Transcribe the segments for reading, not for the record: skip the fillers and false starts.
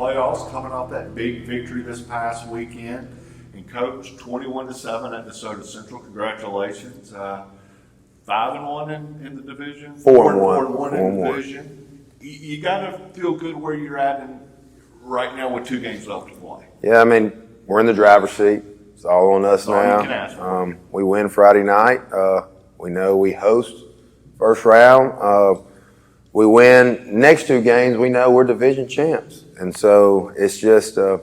playoffs, coming off that big victory this past weekend. And Coach, 21-7 at DeSoto Central. Congratulations. 5-1 in the division. 4-1 in the division. You got to feel good where you're at right now with 2 games left to play. Yeah, I mean, we're in the driver's seat. It's all on us now. We win Friday night. We know we host first round. We win next 2 games. We know we're division champs. And so it's just, it's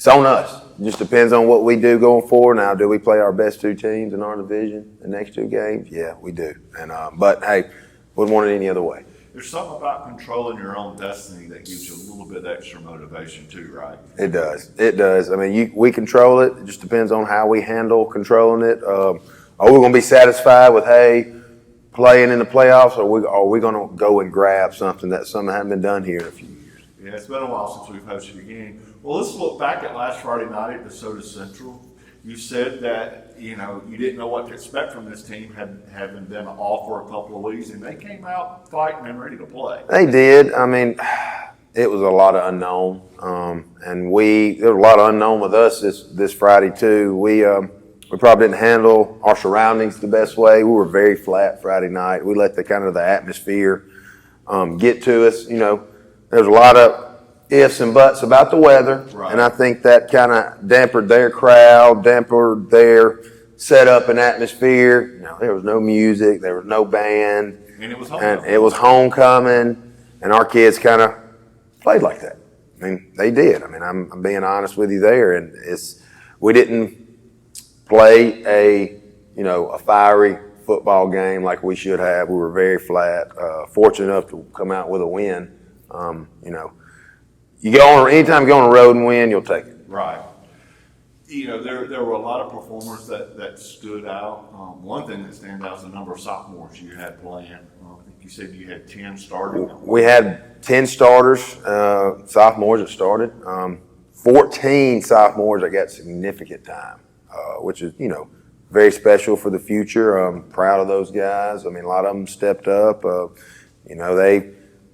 on us. It just depends on what we do going forward. Now, do we play our best 2 teams in our division the next 2 games? Yeah, we do. And but hey, wouldn't want it any other way. There's something about controlling your own destiny that gives you a little bit extra motivation too, right? It does. It does. I mean, we control it. It just depends on how we handle controlling it. Are we going to be satisfied with playing in the playoffs, or are we going to go and grab something that hasn't been done here in a few years? Yeah, it's been a while since we've hosted a game. Well, let's look back at last Friday night at DeSoto Central. You said that, you didn't know what to expect from this team, having been off for a couple of weeks, and they came out fighting and ready to play. They did. I mean, it was a lot of unknown. And there was a lot of unknown with us this Friday too. We probably didn't handle our surroundings the best way. We were very flat Friday night. We let the atmosphere get to us. There's a lot of ifs and buts about the weather, right. And I think that kind of dampened their crowd, dampened their setup and atmosphere. There was no music, there was no band, and it was homecoming, and our kids kind of played like that. I mean, they did. I mean, I'm being honest with you there, and we didn't play a fiery football game like we should have. We were very flat. Fortunate enough to come out with a win. Anytime you go on the road and win, you'll take it. Right. There were a lot of performers that stood out. One thing that stands out is the number of sophomores you had playing. I think you said you had 10 starting. We had 10 starters, sophomores that started. 14 sophomores that got significant time, which is, very special for the future. I'm proud of those guys. I mean, a lot of them stepped up.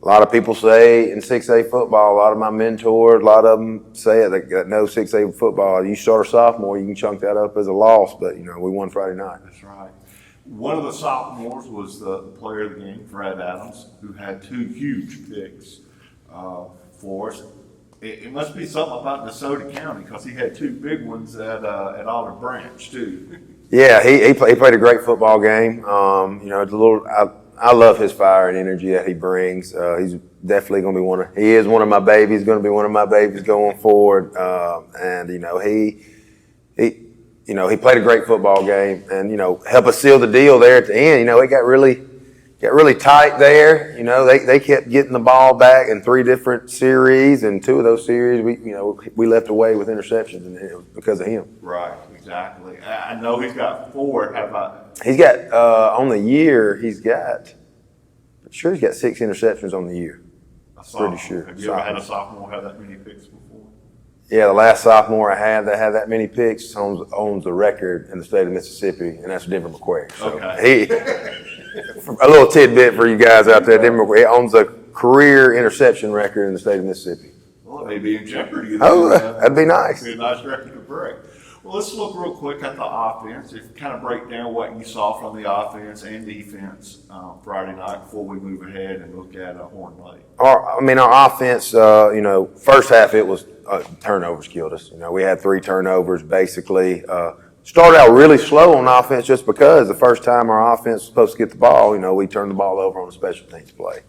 A lot of people say in 6A football, a lot of my mentors, a lot of them say it, that know 6A football, you start a sophomore, you can chunk that up as a loss, but, we won Friday night. That's right. One of the sophomores was the player of the game, Fred Adams, who had 2 huge picks for us. It must be something about DeSoto County, because he had 2 big ones at Olive Branch, too. Yeah, he played a great football game. I love his fire and energy that he brings. He's definitely going to be he is one of my babies, going to be one of my babies going forward. He played a great football game and, helped us seal the deal there at the end. It got really tight there. They kept getting the ball back in 3 different series, and 2 of those series we left away with interceptions, and it was because of him. Right, exactly. I know he's got 4. How about? He's got on the year. He's got 6 interceptions on the year. Pretty sure. Have you ever had a sophomore have that many picks before? Yeah, the last sophomore I had that had that many picks owns the record in the state of Mississippi, and that's Denver McQuarrie. So okay. A little tidbit for you guys out there. Denver McQuarrie owns a career interception record in the state of Mississippi. Well, it may be in jeopardy. That'd be nice. It'd be a nice record to break. Well, let's look real quick at the offense. If you kind of break down what you saw from the offense and defense Friday night before we move ahead and look at Horn Lake. Our offense, first half it was turnovers killed us. We had 3 turnovers basically. Started out really slow on offense just because the first time our offense was supposed to get the ball, we turned the ball over on a special teams play.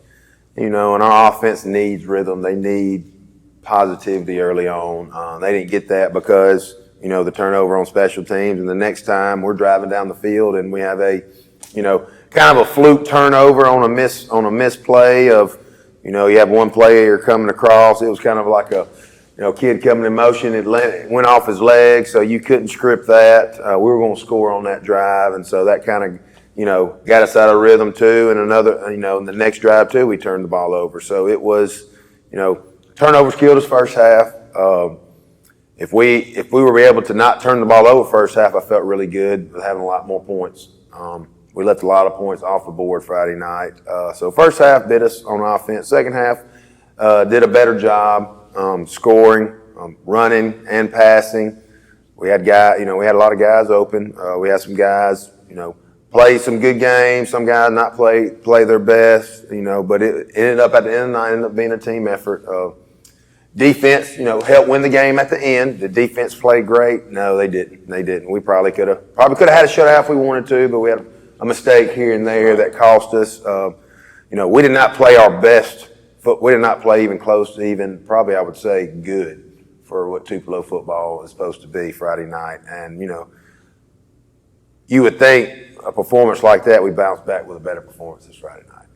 And our offense needs rhythm. They need positivity early on. They didn't get that because the turnover on special teams, and the next time we're driving down the field and we have a, kind of a fluke turnover on a misplay of, you have one player coming across. It was kind of like a, kid coming in motion. It went off his leg, so you couldn't script that. We were going to score on that drive, and so that kind of, got us out of rhythm too. And another, in the next drive too, we turned the ball over. So it was, turnovers killed us first half. If we were able to not turn the ball over first half, I felt really good with having a lot more points. We left a lot of points off the board Friday night. So first half bit us on offense. Second half, did a better job scoring, running and passing. We had we had a lot of guys open. We had some guys, play some good games. Some guys not play their best, but it ended up at the end of the night, ended up being a team effort. Defense, helped win the game at the end. The defense played great. No, they didn't. They didn't. We probably could have had a shutout if we wanted to, but we had a mistake here and there that cost us. We did not play our best. We did not play even close to even, probably I would say, good for what Tupelo football is supposed to be Friday night. And, you would think a performance like that, we bounce back with a better performance this Friday night.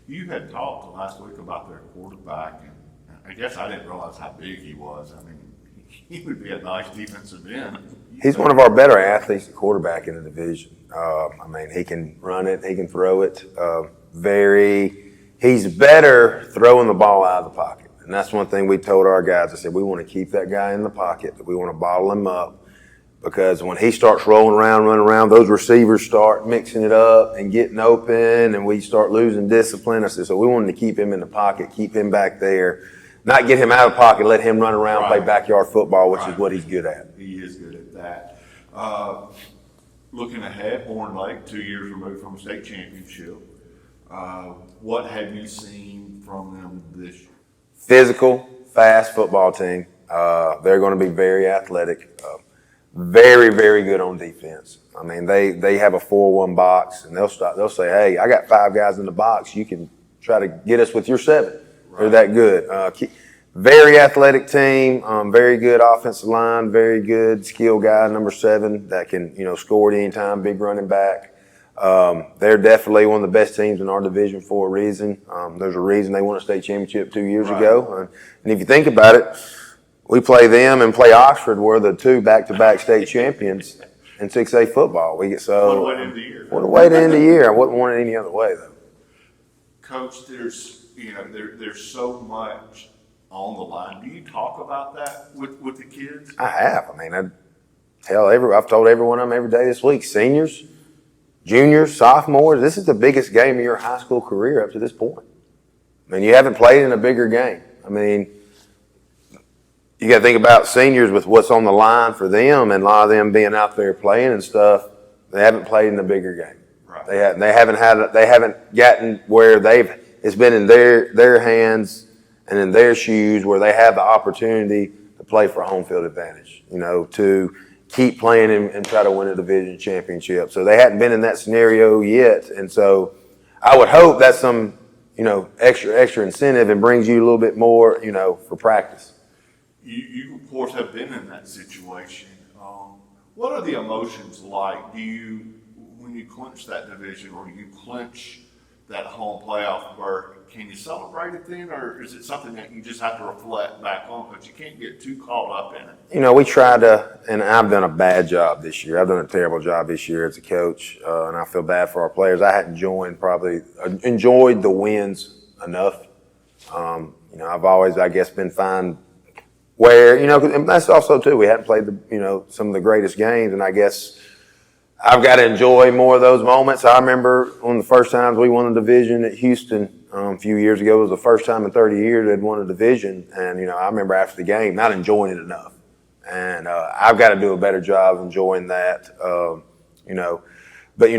You had talked last week about their quarterback, and I guess I didn't realize how big he was. I mean, he would be a nice defensive end. He's one of our better athletes at quarterback in the division. He can run it, he can throw it. He's better throwing the ball out of the pocket. And that's one thing we told our guys. I said, we want to keep that guy in the pocket. We want to bottle him up. Because when he starts rolling around, running around, those receivers start mixing it up and getting open, and we start losing discipline. I said, so we wanted to keep him in the pocket, keep him back there, not get him out of the pocket, let him run around, play backyard football, which is what he's good at. He is good at that. Looking ahead, Horn Lake, 2 years removed from a state championship. What have you seen from them this year? Physical, fast football team. They're going to be very athletic. Very, very good on defense. I mean, they have a 4-1 box, and they'll say, hey, I got 5 guys in the box. You can try to get us with your 7. Right. They're that good. Very athletic team, very good offensive line, very good skill guy, number 7, that can, score at any time, big running back. They're definitely one of the best teams in our division for a reason. There's a reason they won a state championship 2 years ago. And if you think about it, we play them and play Oxford. We're the 2 back-to-back state champions in 6A football. What a way to end the year. What a way to end the year. I wouldn't want it any other way, though. Coach, there's so much on the line. Do you talk about that with the kids? I have. I've told every one of them every day this week. Seniors, juniors, sophomores. This is the biggest game of your high school career up to this point. You haven't played in a bigger game. You got to think about seniors with what's on the line for them, and a lot of them being out there playing and stuff. They haven't played in a bigger game. Right. They haven't gotten where it's been in their hands and in their shoes where they have the opportunity to play for home field advantage. To keep playing and try to win a division championship. So they hadn't been in that scenario yet, and so I would hope that's some extra incentive and brings you a little bit more for practice. You of course have been in that situation. What are the emotions like? When you clinch that division or you clinch that home playoff berth, can you celebrate it then, or is it something that you just have to reflect back on because you can't get too caught up in it? We try to, and I've done a bad job this year. I've done a terrible job this year as a coach, and I feel bad for our players. I hadn't enjoyed the wins enough. I've always, I guess, been fine. Where, and that's also too, we hadn't played some of the greatest games, and I guess I've got to enjoy more of those moments. I remember one of the first times we won a division at Houston a few years ago. It was the first time in 30 years they'd won a division, and I remember after the game not enjoying it enough. And I've got to do a better job of enjoying that, But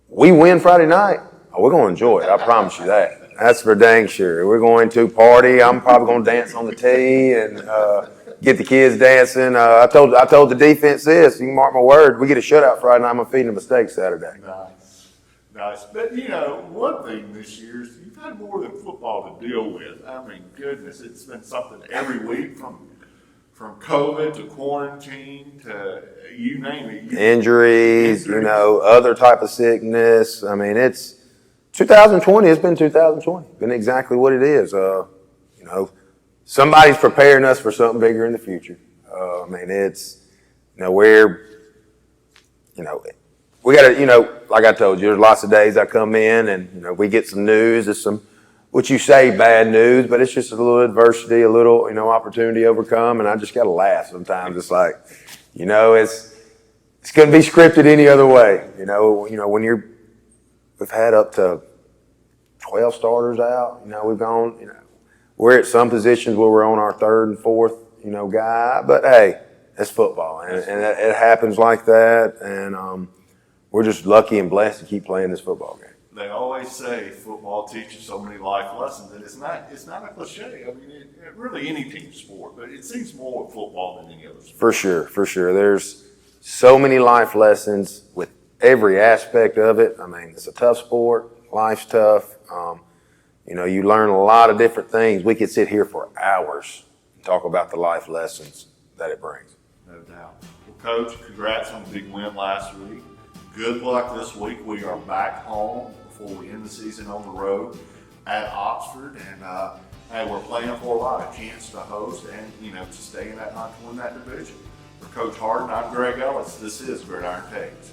we win Friday night, we're going to enjoy it. I promise you that. That's for dang sure. We're going to party. I'm probably going to dance on the tee and get the kids dancing. I told the defense this. You can mark my word. We get a shutout Friday night. I'm going to feed them a steak Saturday. Nice. But, one thing this year is you've had more than football to deal with. Goodness, it's been something every week from COVID to quarantine to you name it. Injuries, other type of sickness. It's 2020, it's been 2020. Been exactly what it is. Somebody's preparing us for something bigger in the future. We got to, like I told you, there's lots of days I come in and, we get some news. It's some, what you say, bad news, but it's just a little adversity, a little, opportunity to overcome. And I just got to laugh sometimes. It's like, it's going to be scripted any other way. When we've had up to 12 starters out. We've gone, we're at some positions where we're on our third and fourth, guy. But hey, it's football, and it happens like that. And we're just lucky and blessed to keep playing this football game. They always say football teaches so many life lessons, and it's not a cliche. I mean, really any team sport, but it seems more with football than any other sport. For sure. There's so many life lessons with every aspect of it. I mean, it's a tough sport. Life's tough. You learn a lot of different things. We could sit here for hours and talk about the life lessons that it brings. No doubt. Well, Coach, congrats on the big win last week. Good luck this week. We are back home before we end the season on the road at Oxford, and we're playing for a lot, a chance to host and to stay in that hunt to win that division. For Coach Harden, I'm Greg Ellis. This is Gridiron Takes.